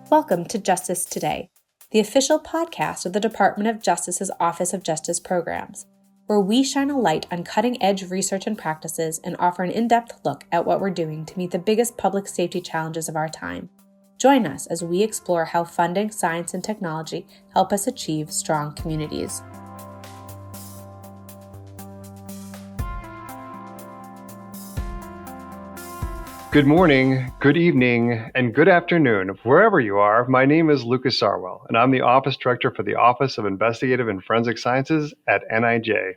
Welcome to Justice Today, the official podcast of the Department of Justice's Office of Justice Programs, where we shine a light on cutting-edge research and practices and offer an in-depth look at what we're doing to meet the biggest public safety challenges of our time. Join us as we explore how funding, science, and technology help us achieve strong communities. Good morning, good evening, and good afternoon, wherever you are. My name is Lucas Sarwell, and I'm the Office Director for the Office of Investigative and Forensic Sciences at NIJ.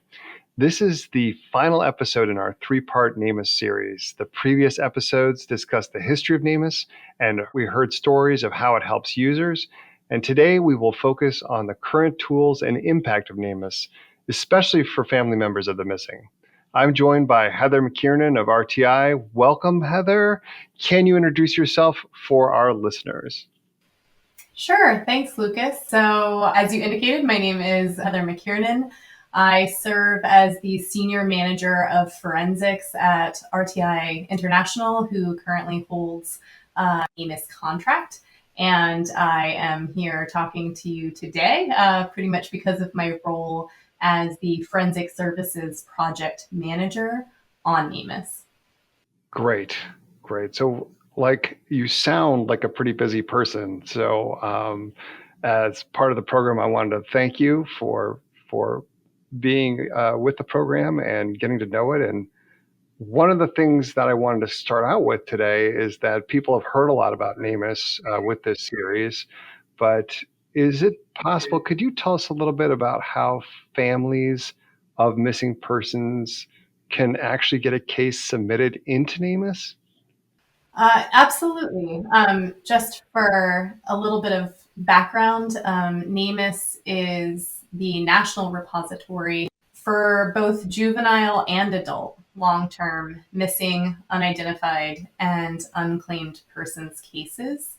This is the final episode in our three-part NamUs series. The previous episodes discussed the history of NamUs, and we heard stories of how it helps users. And today we will focus on the current tools and impact of NamUs, especially for family members of the missing. I'm joined by Heather McKiernan of RTI. Welcome, Heather. Can you introduce yourself for our listeners? Sure. Thanks, Lucas. So as you indicated, my name is Heather McKiernan. I serve as the Senior Manager of Forensics at RTI International, who currently holds a NamUs contract. And I am here talking to you today pretty much because of my role as the Forensic Services Project Manager on NamUs. Great. So, you sound like a pretty busy person. So, as part of the program, I wanted to thank you for being with the program and getting to know it. And one of the things that I wanted to start out with today is that people have heard a lot about NamUs with this series, but is it possible? Could you tell us a little bit about how families of missing persons can actually get a case submitted into NamUs? Absolutely. Just for a little bit of background, NamUs is the national repository for both juvenile and adult long-term missing, unidentified, and unclaimed persons cases.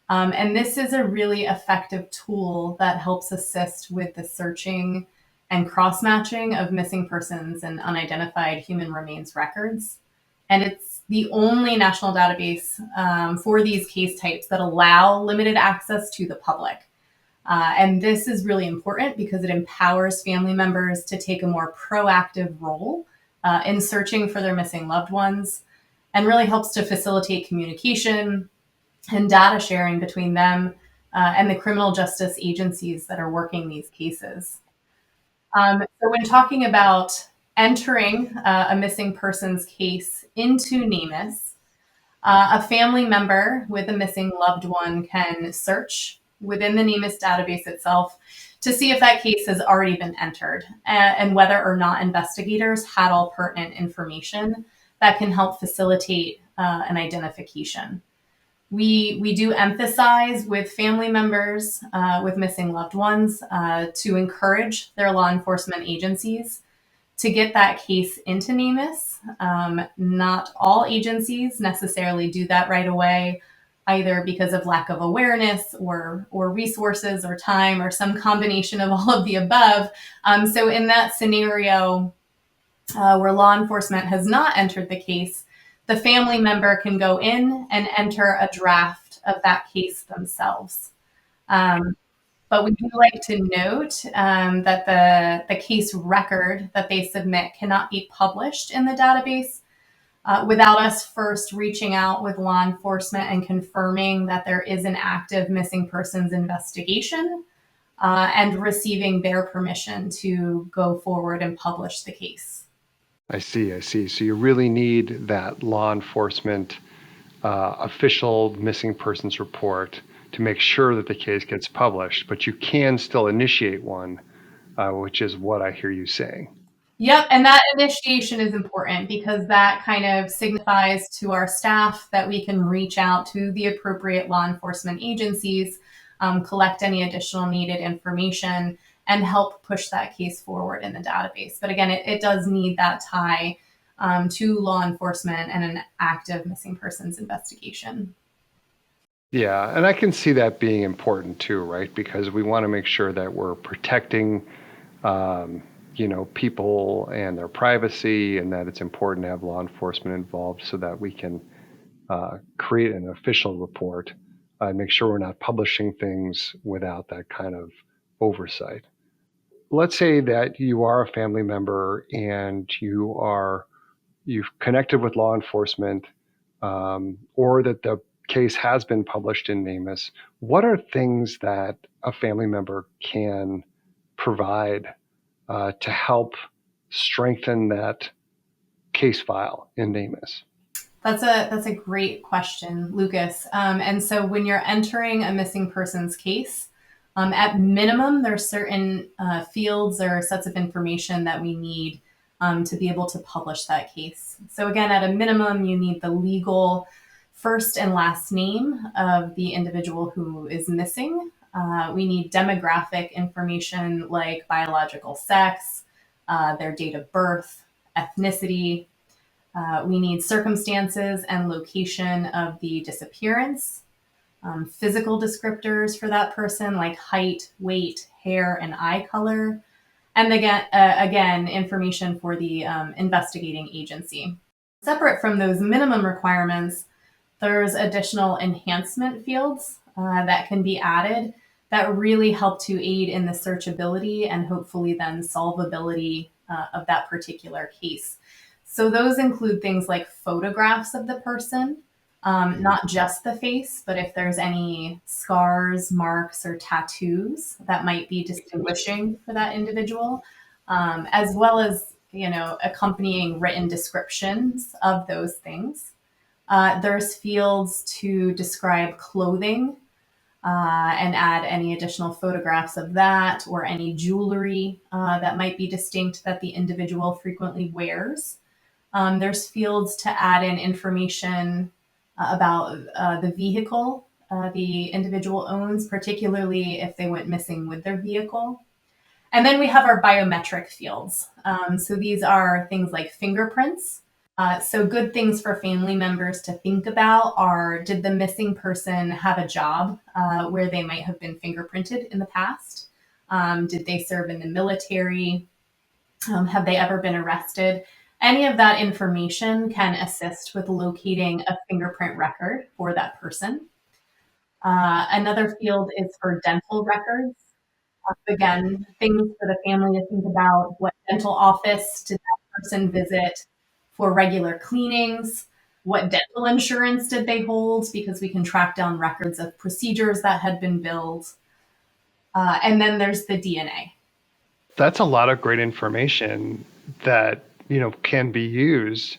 And this is a really effective tool that helps assist with the searching and cross-matching of missing persons and unidentified human remains records. And it's the only national database for these case types that allow limited access to the public. And this is really important because it empowers family members to take a more proactive role in searching for their missing loved ones, and really helps to facilitate communication and data sharing between them and the criminal justice agencies that are working these cases. So when talking about entering a missing persons case into NamUs, a family member with a missing loved one can search within the NamUs database itself to see if that case has already been entered and whether or not investigators had all pertinent information that can help facilitate an identification. We do emphasize with family members with missing loved ones to encourage their law enforcement agencies to get that case into NamUs. Not all agencies necessarily do that right away, either because of lack of awareness or resources or time or some combination of all of the above. So in that scenario where law enforcement has not entered the case, the family member can go in and enter a draft of that case themselves. But we do like to note that the case record that they submit cannot be published in the database without us first reaching out with law enforcement and confirming that there is an active missing persons investigation and receiving their permission to go forward and publish the case. I see. So you really need that law enforcement official missing persons report to make sure that the case gets published, but you can still initiate one, which is what I hear you saying. Yep, and that initiation is important because that kind of signifies to our staff that we can reach out to the appropriate law enforcement agencies, collect any additional needed information, and help push that case forward in the database. But again, it does need that tie to law enforcement and an active missing persons investigation. Yeah, and I can see that being important too, right? Because we want to make sure that we're protecting, people and their privacy, and that it's important to have law enforcement involved so that we can create an official report and make sure we're not publishing things without that kind of oversight. Let's say that you are a family member and you've connected with law enforcement, or that the case has been published in NamUs. What are things that a family member can provide to help strengthen that case file in NamUs? That's a great question, Lucas. And so when you're entering a missing persons case, at minimum, there's certain fields or sets of information that we need to be able to publish that case. So again, at a minimum, you need the legal first and last name of the individual who is missing. We need demographic information like biological sex, their date of birth, ethnicity. We need circumstances and location of the disappearance, physical descriptors for that person like height, weight, hair, and eye color, and again, information for the investigating agency. Separate from those minimum requirements, there's additional enhancement fields that can be added that really help to aid in the searchability and hopefully then solvability of that particular case. So those include things like photographs of the person, not just the face, but if there's any scars, marks, or tattoos that might be distinguishing for that individual, as well as accompanying written descriptions of those things. There's fields to describe clothing and add any additional photographs of that or any jewelry that might be distinct that the individual frequently wears. There's fields to add in information about the vehicle the individual owns, particularly if they went missing with their vehicle. And then we have our biometric fields. So these are things like fingerprints. So good things for family members to think about are, did the missing person have a job where they might have been fingerprinted in the past? Did they serve in the military? Have they ever been arrested? Any of that information can assist with locating a fingerprint record for that person. Another field is for dental records. Again, things for the family to think about. What dental office did that person visit for regular cleanings? What dental insurance did they hold? Because we can track down records of procedures that had been billed. And then there's the DNA. That's a lot of great information that can be used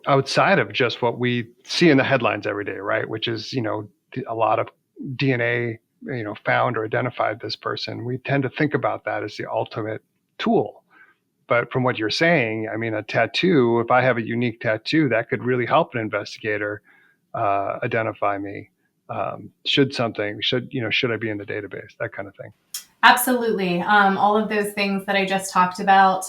outside of just what we see in the headlines every day, right? Which is a lot of DNA found or identified this person. We tend to think about that as the ultimate tool. But from what you're saying, I mean, a tattoo, if I have a unique tattoo, that could really help an investigator identify me. Should I be in the database, that kind of thing. Absolutely. All of those things that I just talked about,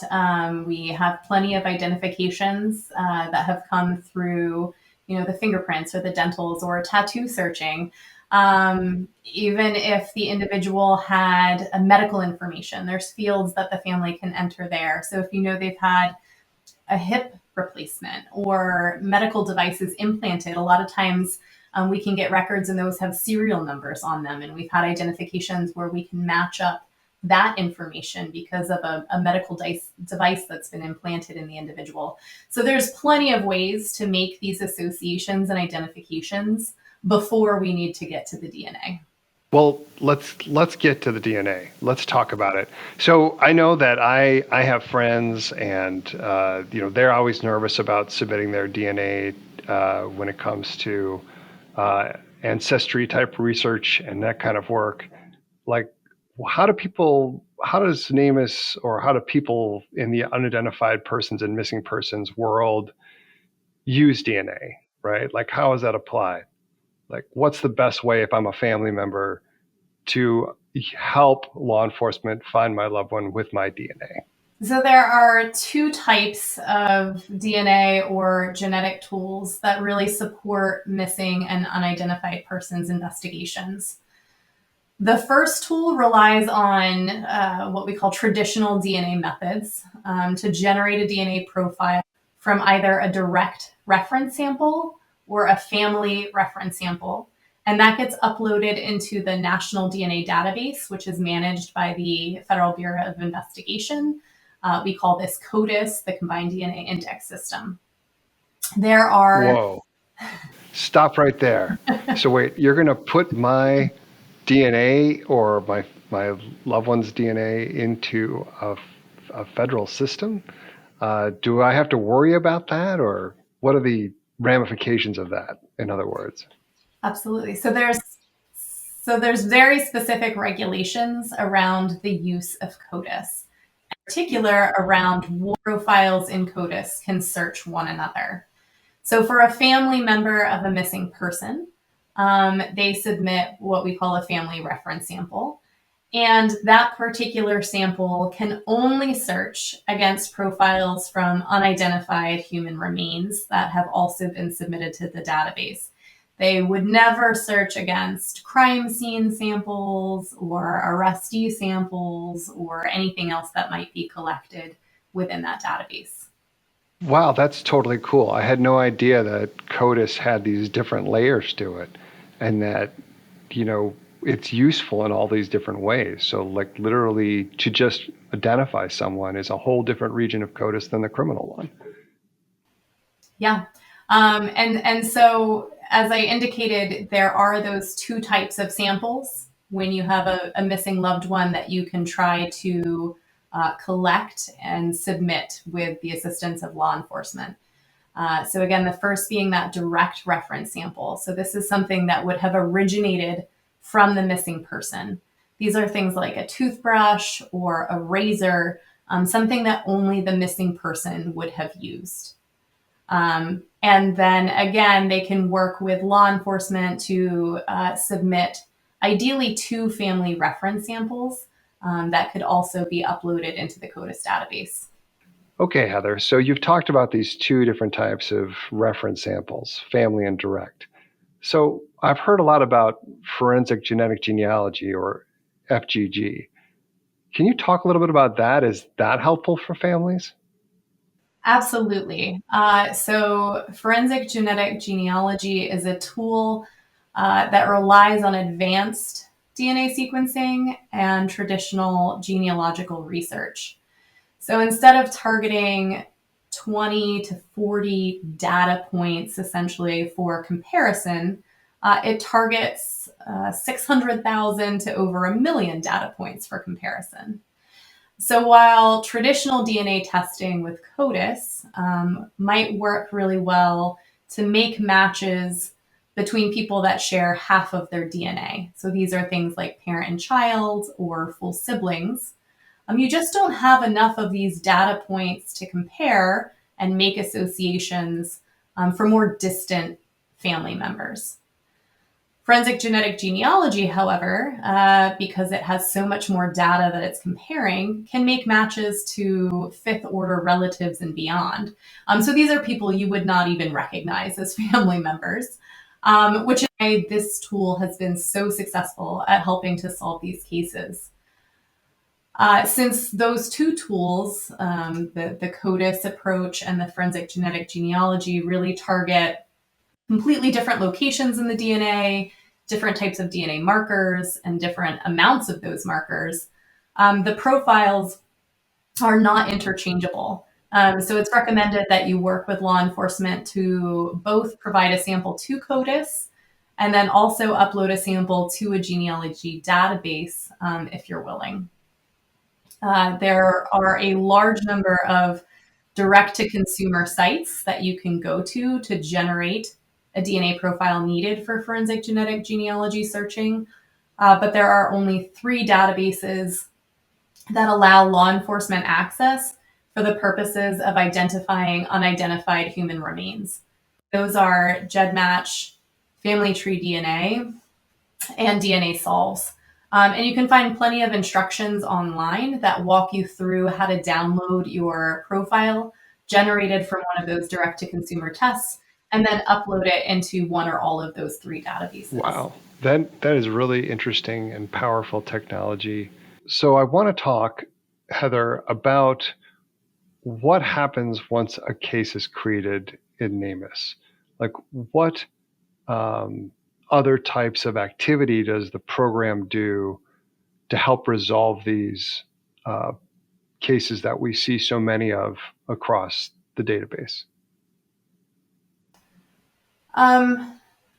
we have plenty of identifications that have come through, the fingerprints or the dentals or tattoo searching. Even if the individual had a medical information, there's fields that the family can enter there. So if they've had a hip replacement or medical devices implanted, a lot of times we can get records and those have serial numbers on them. And we've had identifications where we can match up that information because of a medical device that's been implanted in the individual. So there's plenty of ways to make these associations and identifications before we need to get to the DNA. Well, let's get to the DNA. Let's talk about it. So I know that I have friends, and they're always nervous about submitting their DNA when it comes to ancestry type research and that kind of work. Like, how does NamUs, or how do people in the unidentified persons and missing persons world use DNA, right? Like, how is that applied? Like, what's the best way if I'm a family member to help law enforcement find my loved one with my DNA? So there are two types of DNA or genetic tools that really support missing and unidentified persons investigations. The first tool relies on what we call traditional DNA methods to generate a DNA profile from either a direct reference sample or a family reference sample. And that gets uploaded into the National DNA Database, which is managed by the Federal Bureau of Investigation. We call this CODIS, the Combined DNA Index System. There are... Whoa. Stop right there. So wait, you're going to put my DNA or my loved one's DNA into a federal system? Do I have to worry about that, or what are the ramifications of that, in other words? Absolutely. So there's very specific regulations around the use of CODIS. In particular, around what profiles in CODIS can search one another. So for a family member of a missing person, they submit what we call a family reference sample. And that particular sample can only search against profiles from unidentified human remains that have also been submitted to the database. They would never search against crime scene samples or arrestee samples or anything else that might be collected within that database. Wow, that's totally cool. I had no idea that CODIS had these different layers to it, and that, it's useful in all these different ways. So like literally to just identify someone is a whole different region of CODIS than the criminal one. Yeah. And so, as I indicated, there are those two types of samples when you have a missing loved one that you can try to collect and submit with the assistance of law enforcement. So again, the first being that direct reference sample. So this is something that would have originated from the missing person. These are things like a toothbrush or a razor, something that only the missing person would have used. And then again, they can work with law enforcement to submit ideally 2 family reference samples that could also be uploaded into the CODIS database. Okay, Heather. So you've talked about these 2 different types of reference samples, family and direct. So I've heard a lot about forensic genetic genealogy, or FGG. Can you talk a little bit about that? Is that helpful for families? Absolutely. So forensic genetic genealogy is a tool that relies on advanced DNA sequencing and traditional genealogical research. So instead of targeting 20 to 40 data points essentially for comparison, it targets 600,000 to over 1 million data points for comparison. So while traditional DNA testing with CODIS might work really well to make matches between people that share half of their DNA, so these are things like parent and child or full siblings, you just don't have enough of these data points to compare and make associations for more distant family members. Forensic genetic genealogy, however, because it has so much more data that it's comparing, can make matches to 5th order relatives and beyond. So these are people you would not even recognize as family members, which is why this tool has been so successful at helping to solve these cases. Since those 2 tools, the CODIS approach and the forensic genetic genealogy, really target completely different locations in the DNA, different types of DNA markers, and different amounts of those markers, the profiles are not interchangeable. So it's recommended that you work with law enforcement to both provide a sample to CODIS and then also upload a sample to a genealogy database if you're willing. There are a large number of direct-to-consumer sites that you can go to generate a DNA profile needed for forensic genetic genealogy searching. But there are only 3 databases that allow law enforcement access for the purposes of identifying unidentified human remains. Those are GEDmatch, Family Tree DNA, and DNA Solves. And you can find plenty of instructions online that walk you through how to download your profile generated from one of those direct-to-consumer tests and then upload it into one or all of those 3 databases. Wow, that is really interesting and powerful technology. So I want to talk, Heather, about what happens once a case is created in NamUs. Like what other types of activity does the program do to help resolve these cases that we see so many of across the database?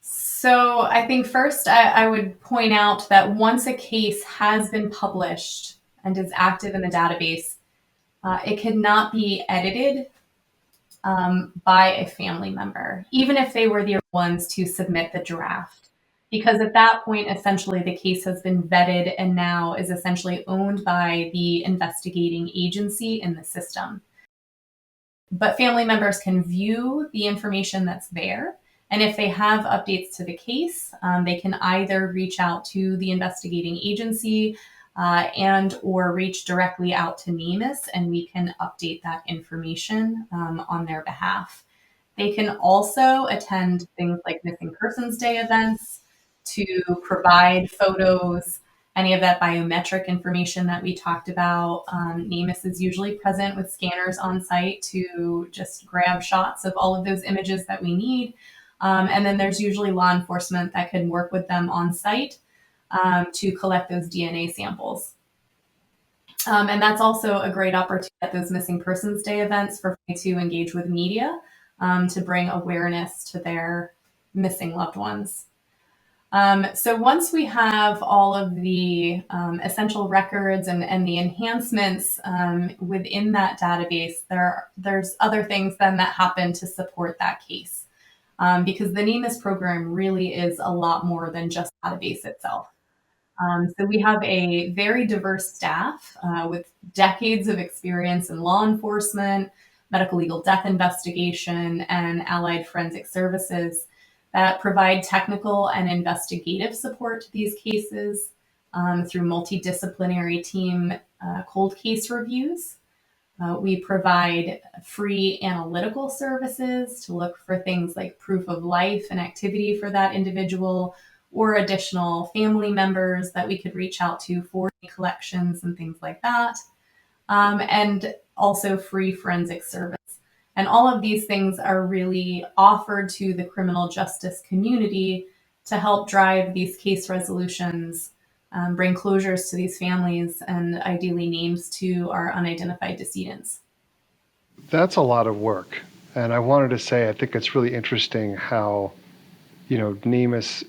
So I think first I would point out that once a case has been published and is active in the database, it cannot be edited by a family member, even if they were the ones to submit the draft. Because at that point, essentially, the case has been vetted and now is essentially owned by the investigating agency in the system. But family members can view the information that's there. And if they have updates to the case, they can either reach out to the investigating agency and or reach directly out to NamUs, and we can update that information on their behalf. They can also attend things like Missing Persons Day events to provide photos, any of that biometric information that we talked about. NamUs is usually present with scanners on site to just grab shots of all of those images that we need. And then there's usually law enforcement that can work with them on site to collect those DNA samples. And that's also a great opportunity at those Missing Persons Day events for me to engage with media to bring awareness to their missing loved ones. So once we have all of the essential records and the enhancements within that database, there's other things then that happen to support that case. Because the NamUs program really is a lot more than just the database itself. So we have a very diverse staff with decades of experience in law enforcement, medical legal death investigation, and allied forensic services that provide technical and investigative support to these cases through multidisciplinary team cold case reviews. We provide free analytical services to look for things like proof of life and activity for that individual, or additional family members that we could reach out to for collections and things like that. And also free forensic service. And all of these things are really offered to the criminal justice community to help drive these case resolutions, bring closures to these families, and ideally names to our unidentified decedents. That's a lot of work. And I wanted to say, I think it's really interesting how, NamUs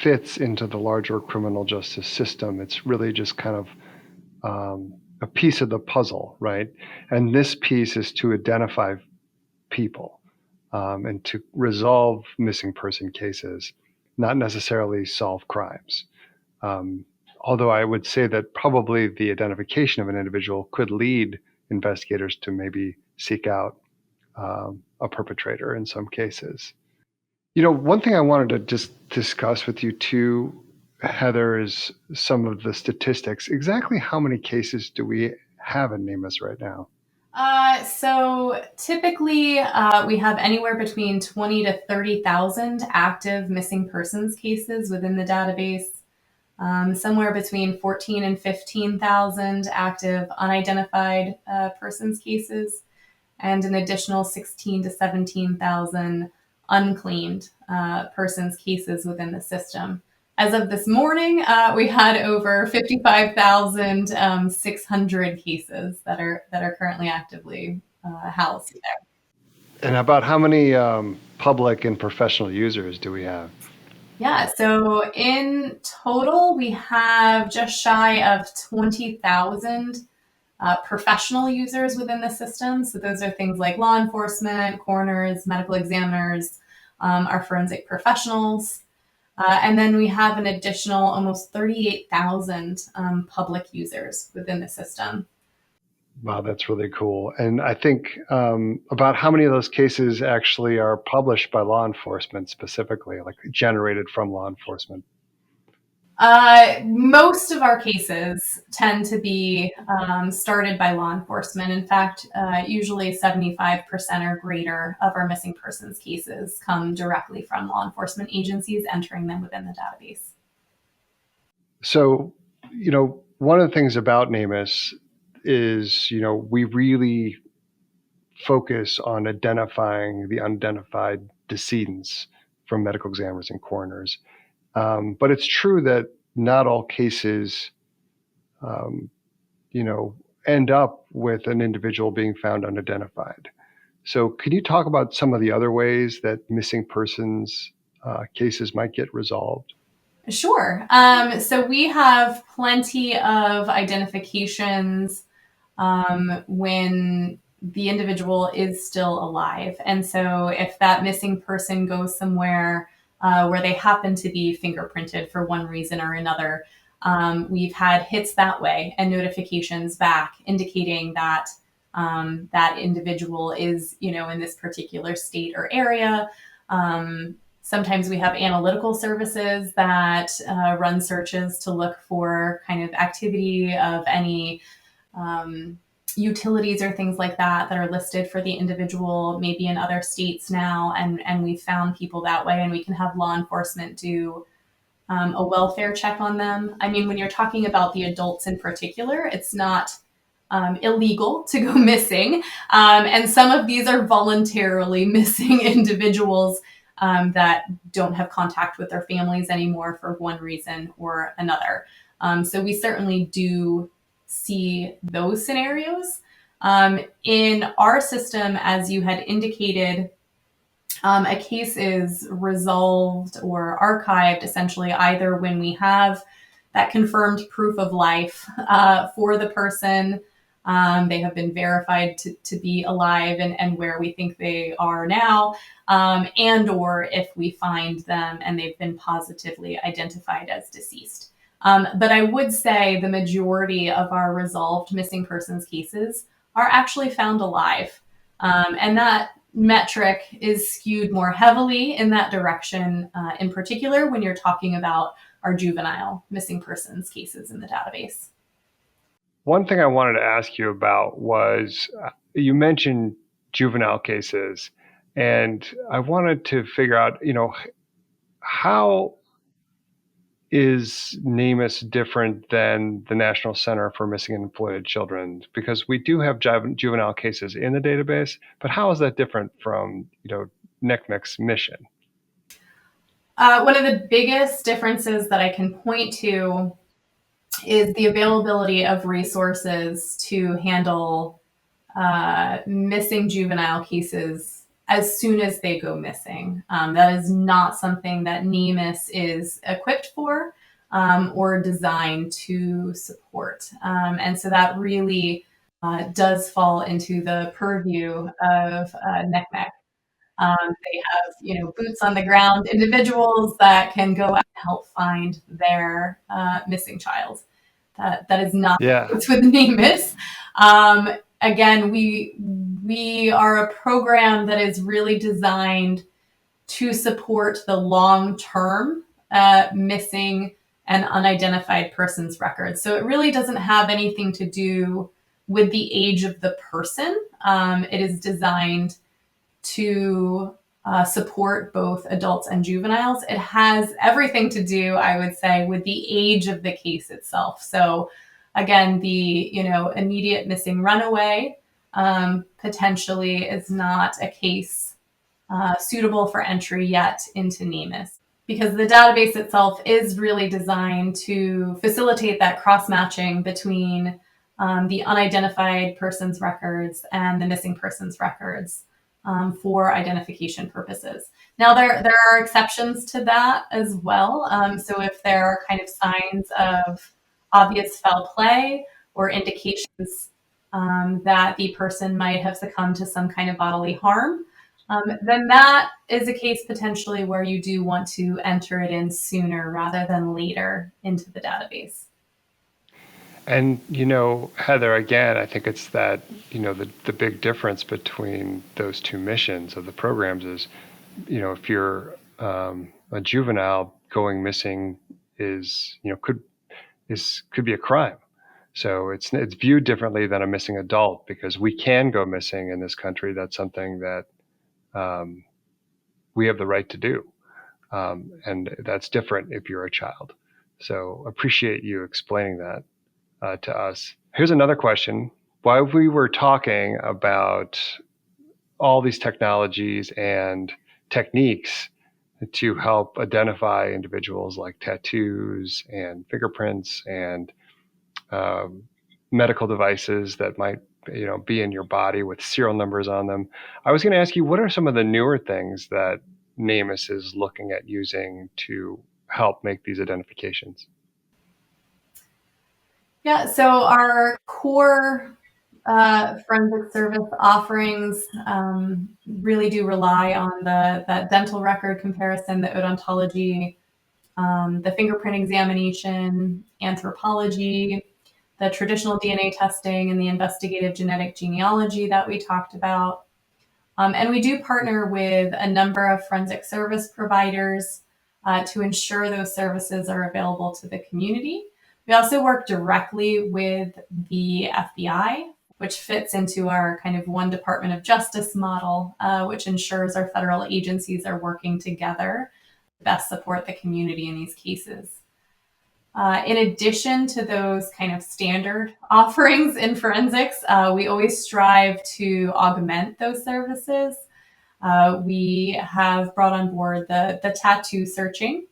fits into the larger criminal justice system. It's really just kind of a piece of the puzzle, right? And this piece is to identify people and to resolve missing person cases, not necessarily solve crimes. Although I would say that probably the identification of an individual could lead investigators to maybe seek out a perpetrator in some cases. One thing I wanted to just discuss with you too, Heather, is some of the statistics. Exactly how many cases do we have in NamUs right now? So typically we have anywhere between 20 to 30,000 active missing persons cases within the database. Somewhere between 14 and 15,000 active unidentified persons cases, and an additional 16 to 17,000 unclaimed persons cases within the system. As of this morning, we had over 55,600 cases that are currently actively housed there. And about how many public and professional users do we have? Yeah, so in total, we have just shy of 20,000 professional users within the system. So those are things like law enforcement, coroners, medical examiners, our forensic professionals. And then we have an additional almost 38,000 public users within the system. Wow, that's really cool. And I think about how many of those cases actually are published by law enforcement specifically, like generated from law enforcement? Most of our cases tend to be started by law enforcement. In fact, usually 75% or greater of our missing persons cases come directly from law enforcement agencies entering them within the database. So, one of the things about NamUs is, we really focus on identifying the unidentified decedents from medical examiners and coroners. But it's true that not all cases, end up with an individual being found unidentified. So can you talk about some of the other ways that missing persons cases might get resolved? Sure. So we have plenty of identifications when the individual is still alive. And so if that missing person goes somewhere where they happen to be fingerprinted for one reason or another, we've had hits that way and notifications back indicating that that individual is, in this particular state or area. Sometimes we have analytical services that run searches to look for kind of activity of any utilities or things like that are listed for the individual, maybe in other states now. And we found people that way, and we can have law enforcement do a welfare check on them. I mean, when you're talking about the adults in particular, it's not illegal to go missing. And some of these are voluntarily missing individuals that don't have contact with their families anymore for one reason or another. So we certainly do see those scenarios. In our system, as you had indicated, a case is resolved or archived essentially either when we have that confirmed proof of life for the person. They have been verified to be alive and where we think they are now, and or if we find them and they've been positively identified as deceased. But I would say the majority of our resolved missing persons cases are actually found alive. And that metric is skewed more heavily in that direction, in particular when you're talking about our juvenile missing persons cases in the database. One thing I wanted to ask you about was you mentioned juvenile cases, and I wanted to figure out, how is NamUs different than the National Center for Missing and Exploited Children? Because we do have juvenile cases in the database, but how is that different from, NCMEC's mission? One of the biggest differences that I can point to is the availability of resources to handle missing juvenile cases as soon as they go missing. That is not something that NamUs is equipped for or designed to support. And so that really does fall into the purview of NCMEC. They have, boots on the ground individuals that can go out and help find their missing child. That is not what's with NamUs. Again, we are a program that is really designed to support the long-term missing and unidentified persons records. So it really doesn't have anything to do with the age of the person. It is designed to support both adults and juveniles. It has everything to do, I would say, with the age of the case itself. So again, the immediate missing runaway potentially is not a case suitable for entry yet into NamUs, because the database itself is really designed to facilitate that cross-matching between the unidentified persons records and the missing persons records for identification purposes. Now, there are exceptions to that as well. So if there are kind of signs of obvious foul play or indications that the person might have succumbed to some kind of bodily harm, then that is a case potentially where you do want to enter it in sooner rather than later into the database. And, Heather, again, I think it's that, the big difference between those two missions of the programs is, if you're a juvenile, going missing could be a crime. So it's viewed differently than a missing adult, because we can go missing in this country. That's something that we have the right to do. And that's different if you're a child. So appreciate you explaining that to us. Here's another question. While we were talking about all these technologies and techniques to help identify individuals like tattoos and fingerprints and medical devices that might be in your body with serial numbers on them. I was going to ask you, what are some of the newer things that NamUs is looking at using to help make these identifications? Yeah, so our core forensic service offerings really do rely on that dental record comparison, the odontology, the fingerprint examination, anthropology, the traditional DNA testing, and the investigative genetic genealogy that we talked about. And we do partner with a number of forensic service providers to ensure those services are available to the community. We also work directly with the FBI, which fits into our kind of one Department of Justice model, which ensures our federal agencies are working together to best support the community in these cases. In addition to those kind of standard offerings in forensics, we always strive to augment those services. We have brought on board the tattoo searching,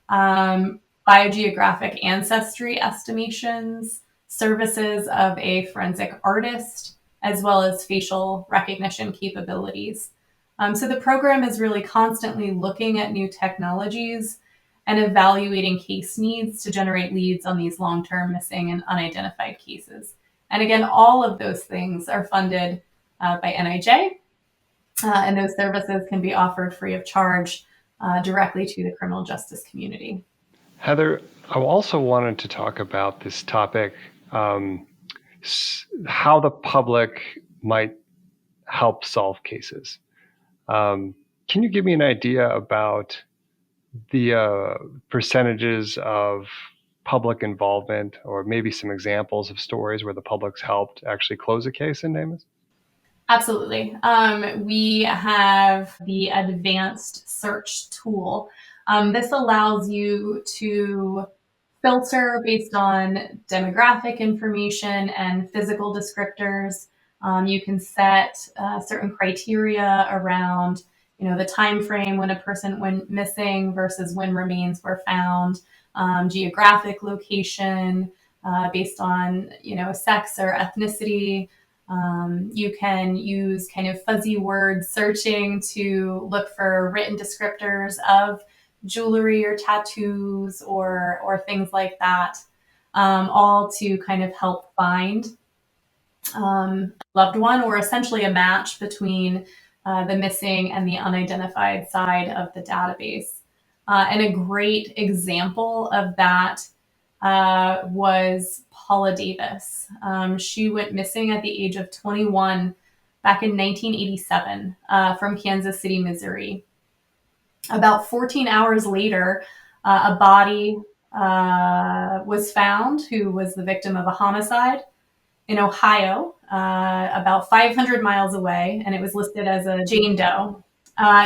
biogeographic ancestry estimations, services of a forensic artist, as well as facial recognition capabilities. So the program is really constantly looking at new technologies and evaluating case needs to generate leads on these long-term missing and unidentified cases. And again, all of those things are funded by NIJ, and those services can be offered free of charge directly to the criminal justice community. Heather, I also wanted to talk about this topic, how the public might help solve cases. Can you give me an idea about the percentages of public involvement, or maybe some examples of stories where the public's helped actually close a case in NamUs? Absolutely. We have the advanced search tool. This allows you to filter based on demographic information and physical descriptors. You can set certain criteria around, the time frame when a person went missing versus when remains were found, geographic location based on, sex or ethnicity. You can use kind of fuzzy word searching to look for written descriptors of jewelry or tattoos or things like that, all to kind of help find a loved one, or essentially a match between the missing and the unidentified side of the database. And a great example of that was Paula Davis. She went missing at the age of 21 back in 1987 from Kansas City, Missouri. About 14 hours later, a body was found who was the victim of a homicide in Ohio, about 500 miles away, and it was listed as a Jane Doe.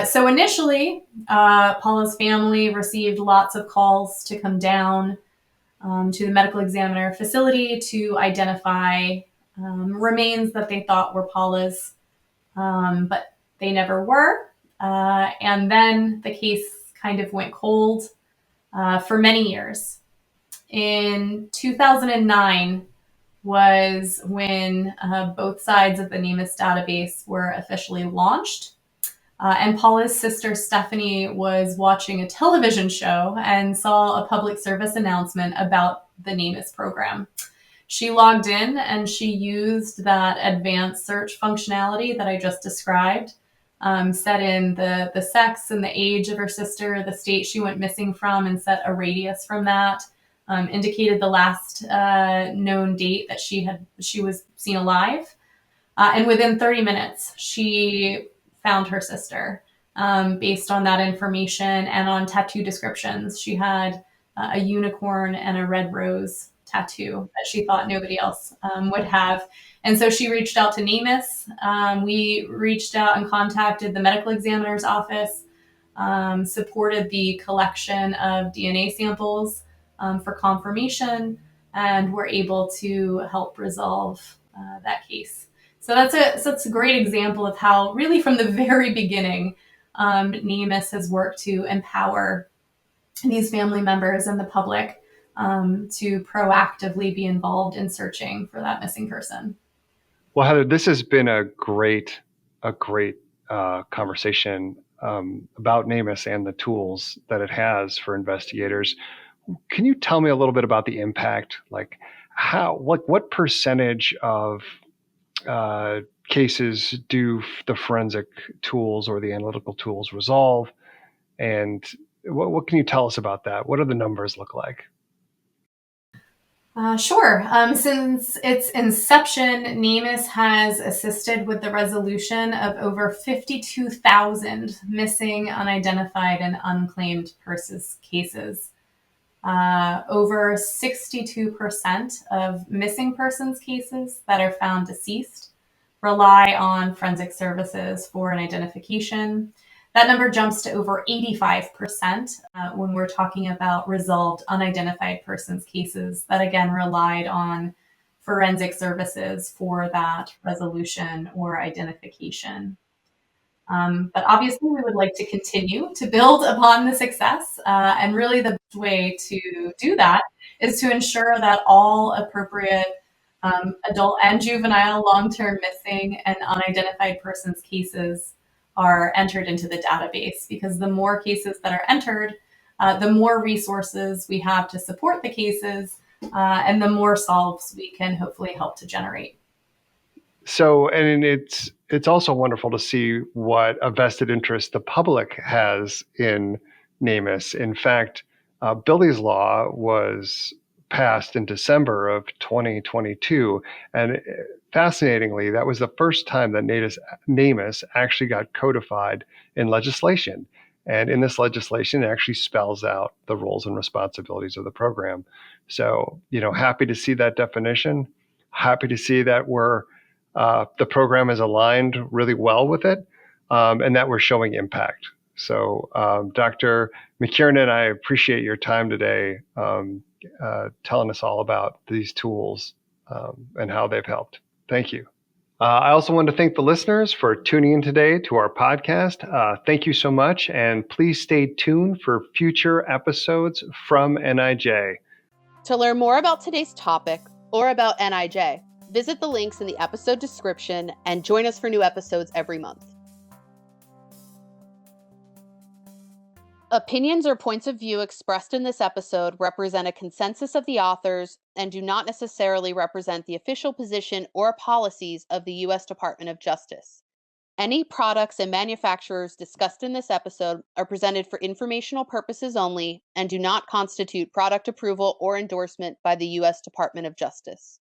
So initially, Paula's family received lots of calls to come down to the medical examiner facility to identify remains that they thought were Paula's, but they never were. And then the case kind of went cold for many years. In 2009 was when both sides of the NamUs database were officially launched. And Paula's sister Stephanie was watching a television show and saw a public service announcement about the NamUs program. She logged in and she used that advanced search functionality that I just described, set in the sex and the age of her sister, the state she went missing from, and set a radius from that, indicated the last known date that she was seen alive. And within 30 minutes, she found her sister based on that information and on tattoo descriptions. She had a unicorn and a red rose tattoo that she thought nobody else would have. And so she reached out to NamUs. We reached out and contacted the medical examiner's office, supported the collection of DNA samples for confirmation, and were able to help resolve that case. So that's a great example of how, really from the very beginning, NamUs has worked to empower these family members and the public to proactively be involved in searching for that missing person. Well, Heather, this has been a great conversation about NamUs and the tools that it has for investigators. Can you tell me a little bit about the impact? Like what percentage of cases do the forensic tools or the analytical tools resolve? And what can you tell us about that? What do the numbers look like? Sure. Since its inception, NamUs has assisted with the resolution of over 52,000 missing, unidentified, and unclaimed persons cases. Over 62% of missing persons cases that are found deceased rely on forensic services for an identification. That number jumps to over 85% when we're talking about resolved unidentified persons cases that again relied on forensic services for that resolution or identification. But obviously, we would like to continue to build upon the success. And really, the best way to do that is to ensure that all appropriate adult and juvenile long-term missing and unidentified persons cases are entered into the database, because the more cases that are entered, the more resources we have to support the cases, and the more solves we can hopefully help to generate. So, and it's also wonderful to see what a vested interest the public has in NamUs. In fact, Billy's Law was passed in December of 2022, and fascinatingly, that was the first time that NamUs actually got codified in legislation. And in this legislation, it actually spells out the roles and responsibilities of the program. So, happy to see that definition. Happy to see that the program is aligned really well with it, and that we're showing impact. So, Dr. McKiernan, I appreciate your time today telling us all about these tools and how they've helped. Thank you. I also want to thank the listeners for tuning in today to our podcast. Thank you so much, and please stay tuned for future episodes from NIJ. To learn more about today's topic or about NIJ, visit the links in the episode description and join us for new episodes every month. Opinions or points of view expressed in this episode represent a consensus of the authors and do not necessarily represent the official position or policies of the U.S. Department of Justice. Any products and manufacturers discussed in this episode are presented for informational purposes only and do not constitute product approval or endorsement by the U.S. Department of Justice.